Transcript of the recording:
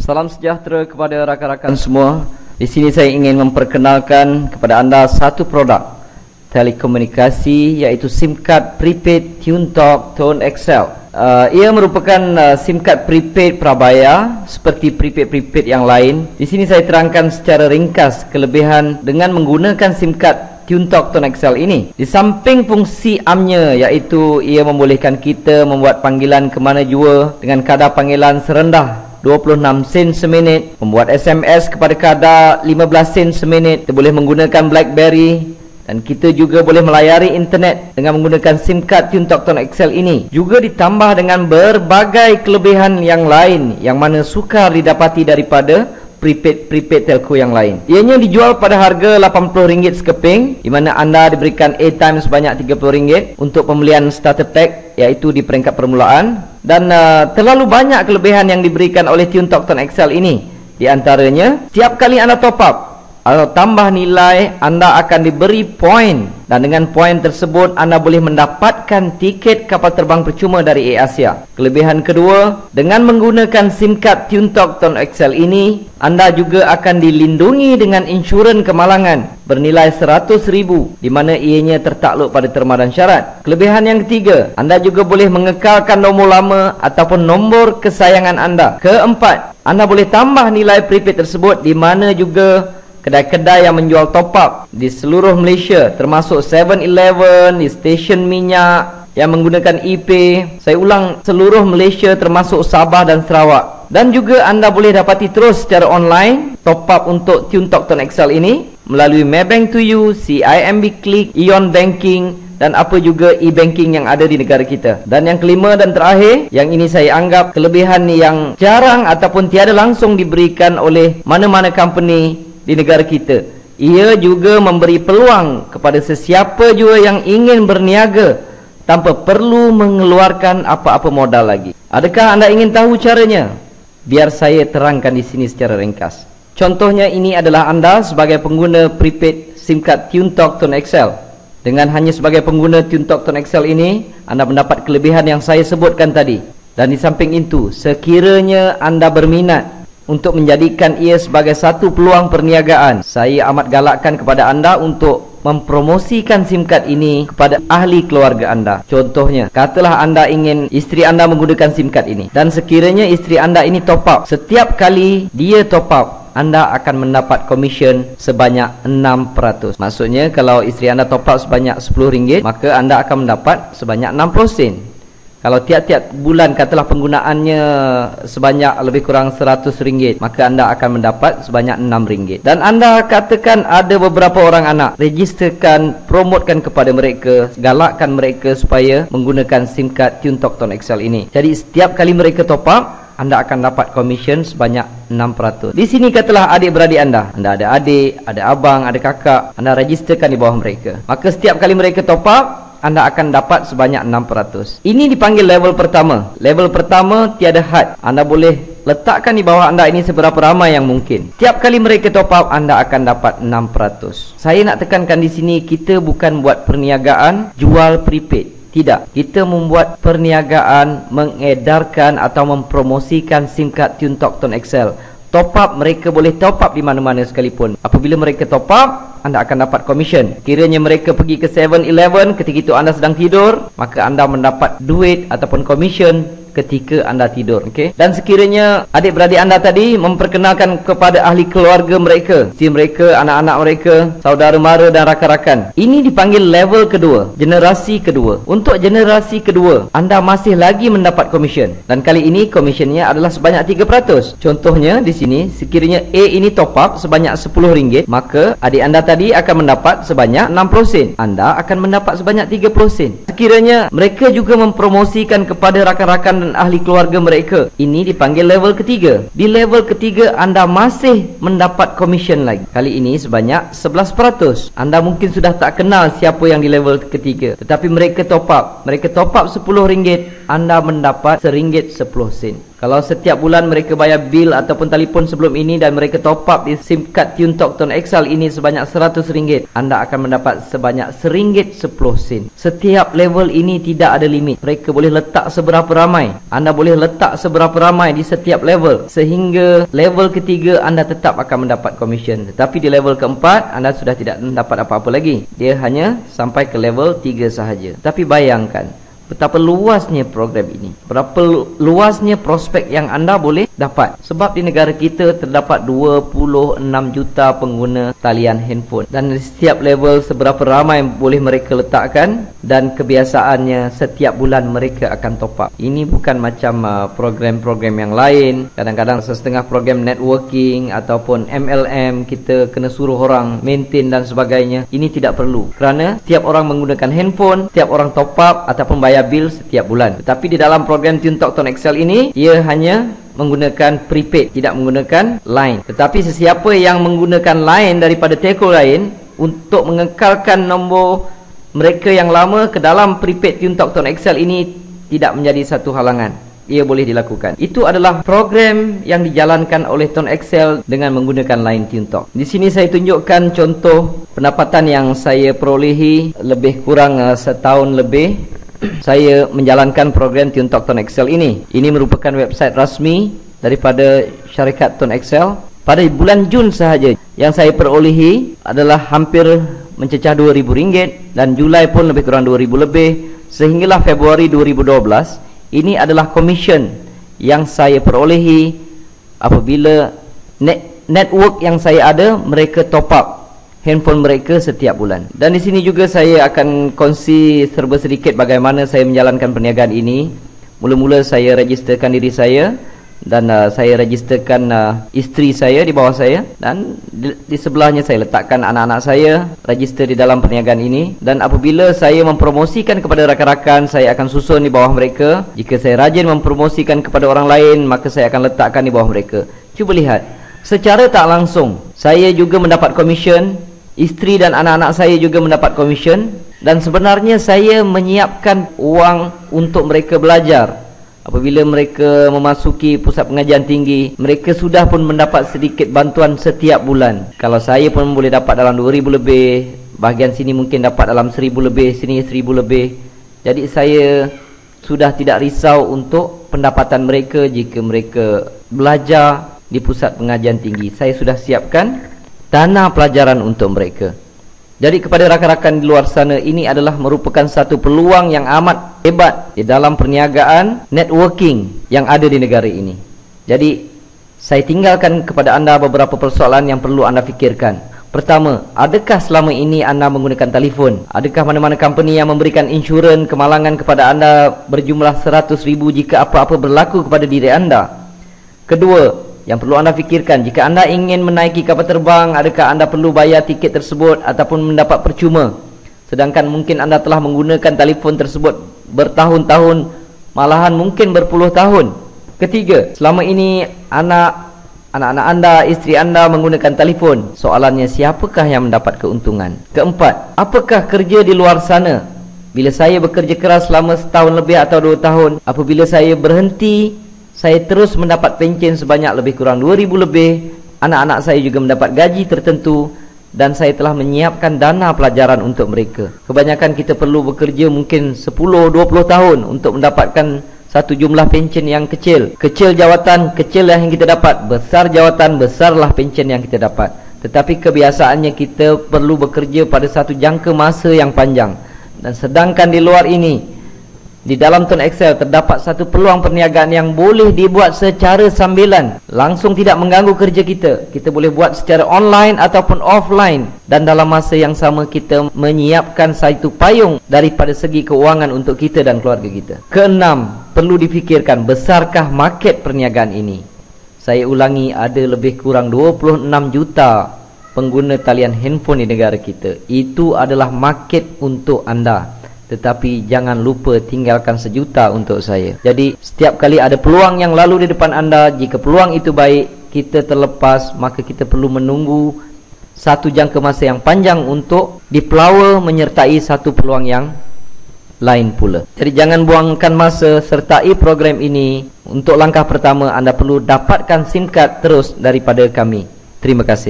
Salam sejahtera kepada rakan-rakan semua. Di sini saya ingin memperkenalkan kepada anda satu produk telekomunikasi, iaitu SIM card prepaid TuneTalk Tone XL. Ia merupakan SIM card prepaid prabayar seperti prepaid yang lain. Di sini saya terangkan secara ringkas kelebihan dengan menggunakan SIM card TuneTalk Tone XL ini. Di samping fungsi amnya, iaitu ia membolehkan kita membuat panggilan ke mana jua dengan kadar panggilan serendah 26 sen seminit, membuat SMS kepada kadar 15 sen seminit. Kita boleh menggunakan BlackBerry, dan kita juga boleh melayari internet dengan menggunakan SIM card TuneTalk Tone XL ini. Juga ditambah dengan berbagai kelebihan yang lain yang mana sukar didapati daripada prepaid telco yang lain. Ianya dijual pada harga RM80 sekeping, di mana anda diberikan airtime sebanyak RM30 untuk pembelian starter pack, iaitu di peringkat permulaan. Dan terlalu banyak kelebihan yang diberikan oleh TuneTalk Tone XL ini. Di antaranya, setiap kali anda top up atau tambah nilai, anda akan diberi poin, dan dengan poin tersebut anda boleh mendapatkan tiket kapal terbang percuma dari AirAsia. Kelebihan kedua, dengan menggunakan SIM card TuneTalk Tone XL ini, anda juga akan dilindungi dengan insurans kemalangan bernilai RM100,000, di mana ianya tertakluk pada terma dan syarat. Kelebihan yang ketiga, anda juga boleh mengekalkan nombor lama ataupun nombor kesayangan anda. Keempat, anda boleh tambah nilai prepaid tersebut, di mana juga kedai-kedai yang menjual top up di seluruh Malaysia, termasuk 7-Eleven, di stesen minyak yang menggunakan ePay. Saya ulang, seluruh Malaysia termasuk Sabah dan Sarawak. Dan juga anda boleh dapati terus secara online top up untuk TuneTalk Tone XL ini melalui Maybank to You, CIMB Click, Ion Banking, dan apa juga e-banking yang ada di negara kita. Dan yang kelima dan terakhir, yang ini saya anggap kelebihan yang jarang ataupun tiada langsung diberikan oleh mana-mana company di negara kita. Ia juga memberi peluang kepada sesiapa jua yang ingin berniaga tanpa perlu mengeluarkan apa-apa modal lagi. Adakah anda ingin tahu caranya? Biar saya terangkan di sini secara ringkas. Contohnya, ini adalah anda sebagai pengguna prepaid SIM card TuneTalk Tone XL. Dengan hanya sebagai pengguna TuneTalk Tone XL ini, anda mendapat kelebihan yang saya sebutkan tadi. Dan di samping itu, sekiranya anda berminat untuk menjadikan ia sebagai satu peluang perniagaan, saya amat galakkan kepada anda untuk mempromosikan SIM card ini kepada ahli keluarga anda. Contohnya, katalah anda ingin isteri anda menggunakan SIM card ini, dan sekiranya isteri anda ini top up, setiap kali dia top up, anda akan mendapat komisen sebanyak 6%. Maksudnya, kalau isteri anda top up sebanyak RM10, maka anda akan mendapat sebanyak 60 sen. Kalau tiap-tiap bulan katalah penggunaannya sebanyak lebih kurang RM100, maka anda akan mendapat sebanyak RM6. Dan anda katakan ada beberapa orang anak, registerkan, promotekan kepada mereka, galakkan mereka supaya menggunakan SIM card TuneTalk Tone XL ini. Jadi setiap kali mereka top up, anda akan dapat komisen sebanyak 6%. Di sini katalah adik-beradik anda ada adik, ada abang, ada kakak, anda registerkan di bawah mereka. Maka setiap kali mereka top up, anda akan dapat sebanyak 6%. Ini dipanggil level pertama. Level pertama tiada had. Anda boleh letakkan di bawah anda ini seberapa ramai yang mungkin. Tiap kali mereka top up, anda akan dapat 6%. Saya nak tekankan di sini, kita bukan buat perniagaan jual prepaid. Tidak. Kita membuat perniagaan mengedarkan atau mempromosikan SIM card TuneTalk Tone XL. Top up, mereka boleh top up di mana-mana sekalipun. Apabila mereka top up, anda akan dapat komisen. Kiranya mereka pergi ke 7-Eleven ketika itu anda sedang tidur, maka anda mendapat duit ataupun komisen ketika anda tidur. Okey. Dan sekiranya adik-beradik anda tadi memperkenalkan kepada ahli keluarga mereka, si mereka, anak-anak mereka, saudara mara dan rakan-rakan. Ini dipanggil level kedua, generasi kedua. Untuk generasi kedua, anda masih lagi mendapat komisen. Dan kali ini komisennya adalah sebanyak 3%. Contohnya di sini, sekiranya A ini top up sebanyak RM10, maka adik anda tadi akan mendapat sebanyak 60 sen. Anda akan mendapat sebanyak 30 sen. Sekiranya mereka juga mempromosikan kepada rakan-rakan dan ahli keluarga mereka, ini dipanggil level ketiga. Di level ketiga, anda masih mendapat komisen lagi. Kali ini sebanyak 11%. Anda mungkin sudah tak kenal siapa yang di level ketiga, tetapi mereka top up. Mereka top up RM10, anda mendapat RM1.10. Kalau setiap bulan mereka bayar bil ataupun telefon sebelum ini dan mereka top up di SIM card TuneTalk Tone XL ini sebanyak RM100, anda akan mendapat sebanyak RM1.10. Setiap level ini tidak ada limit. Mereka boleh letak seberapa ramai. Anda boleh letak seberapa ramai di setiap level, sehingga level ketiga anda tetap akan mendapat komisen. Tetapi di level keempat anda sudah tidak mendapat apa-apa lagi. Dia hanya sampai ke level 3 sahaja. Tapi bayangkan betapa luasnya program ini, berapa luasnya prospek yang anda boleh dapat. Sebab di negara kita terdapat 26 juta pengguna talian handphone, dan di setiap level seberapa ramai boleh mereka letakkan, dan kebiasaannya setiap bulan mereka akan top up. Ini bukan macam program-program yang lain. Kadang-kadang setengah program networking ataupun MLM kita kena suruh orang maintain dan sebagainya. Ini tidak perlu, kerana setiap orang menggunakan handphone, setiap orang top up ataupun bayar bil setiap bulan. Tetapi di dalam program TuneTalk Tone XL ini, ia hanya menggunakan prepaid, tidak menggunakan line. Tetapi sesiapa yang menggunakan line daripada telco lain untuk mengekalkan nombor mereka yang lama ke dalam prepaid TuneTalk Tone XL ini tidak menjadi satu halangan. Ia boleh dilakukan. Itu adalah program yang dijalankan oleh Tone XL dengan menggunakan line TuneTalk. Di sini saya tunjukkan contoh pendapatan yang saya perolehi lebih kurang setahun lebih saya menjalankan program TuneTalk Tone XL ini. Ini merupakan website rasmi daripada syarikat Tone XL. Pada bulan Jun sahaja yang saya perolehi adalah hampir mencecah RM2,000, dan Julai pun lebih kurang RM2,000 lebih, sehinggalah Februari 2012. Ini adalah komisen yang saya perolehi apabila network yang saya ada mereka top up handphone mereka setiap bulan. Dan di sini juga saya akan kongsi serba sedikit bagaimana saya menjalankan perniagaan ini. Mula-mula saya registerkan diri saya, dan saya registerkan isteri saya di bawah saya, dan di sebelahnya saya letakkan anak-anak saya register di dalam perniagaan ini. Dan apabila saya mempromosikan kepada rakan-rakan, saya akan susun di bawah mereka. Jika saya rajin mempromosikan kepada orang lain, maka saya akan letakkan di bawah mereka. Cuba lihat, secara tak langsung saya juga mendapat komisen, isteri dan anak-anak saya juga mendapat komisen, dan sebenarnya saya menyiapkan uang untuk mereka belajar. Apabila mereka memasuki pusat pengajian tinggi, mereka sudah pun mendapat sedikit bantuan setiap bulan. Kalau saya pun boleh dapat dalam RM2,000 lebih, bahagian sini mungkin dapat dalam RM1,000 lebih, sini RM1,000 lebih. Jadi saya sudah tidak risau untuk pendapatan mereka jika mereka belajar di pusat pengajian tinggi. Saya sudah siapkan dana pelajaran untuk mereka. Jadi kepada rakan-rakan di luar sana, ini adalah merupakan satu peluang yang amat hebat di dalam perniagaan networking yang ada di negara ini. Jadi saya tinggalkan kepada anda beberapa persoalan yang perlu anda fikirkan. Pertama, adakah selama ini anda menggunakan telefon? Adakah mana-mana company yang memberikan insurans kemalangan kepada anda berjumlah RM100,000 jika apa-apa berlaku kepada diri anda? Kedua, yang perlu anda fikirkan, jika anda ingin menaiki kapal terbang, adakah anda perlu bayar tiket tersebut ataupun mendapat percuma? Sedangkan mungkin anda telah menggunakan telefon tersebut bertahun-tahun, malahan mungkin berpuluh tahun. Ketiga, selama ini anak-anak anda, isteri anda menggunakan telefon. Soalannya, siapakah yang mendapat keuntungan? Keempat, apakah kerja di luar sana? Bila saya bekerja keras selama setahun lebih atau 2 tahun, apabila saya berhenti, saya terus mendapat pencen sebanyak lebih kurang RM2,000 lebih. Anak-anak saya juga mendapat gaji tertentu, dan saya telah menyiapkan dana pelajaran untuk mereka. Kebanyakan kita perlu bekerja mungkin 10-20 tahun untuk mendapatkan satu jumlah pencen yang kecil. Kecil jawatan, kecil yang kita dapat. Besar jawatan, besarlah pencen yang kita dapat. Tetapi kebiasaannya kita perlu bekerja pada satu jangka masa yang panjang. Dan sedangkan di luar ini, di dalam Tone XL terdapat satu peluang perniagaan yang boleh dibuat secara sambilan, langsung tidak mengganggu kerja kita. Kita boleh buat secara online ataupun offline, dan dalam masa yang sama kita menyiapkan satu payung daripada segi keuangan untuk kita dan keluarga kita. Keenam, perlu difikirkan, besarkah market perniagaan ini? Saya ulangi, ada lebih kurang 26 juta pengguna talian handphone di negara kita. Itu adalah market untuk anda. Tetapi jangan lupa tinggalkan 1 juta untuk saya. Jadi setiap kali ada peluang yang lalu di depan anda, jika peluang itu baik, kita terlepas, maka kita perlu menunggu satu jangka masa yang panjang untuk dipelawa menyertai satu peluang yang lain pula. Jadi jangan buangkan masa, sertai program ini. Untuk langkah pertama, anda perlu dapatkan SIM card terus daripada kami. Terima kasih.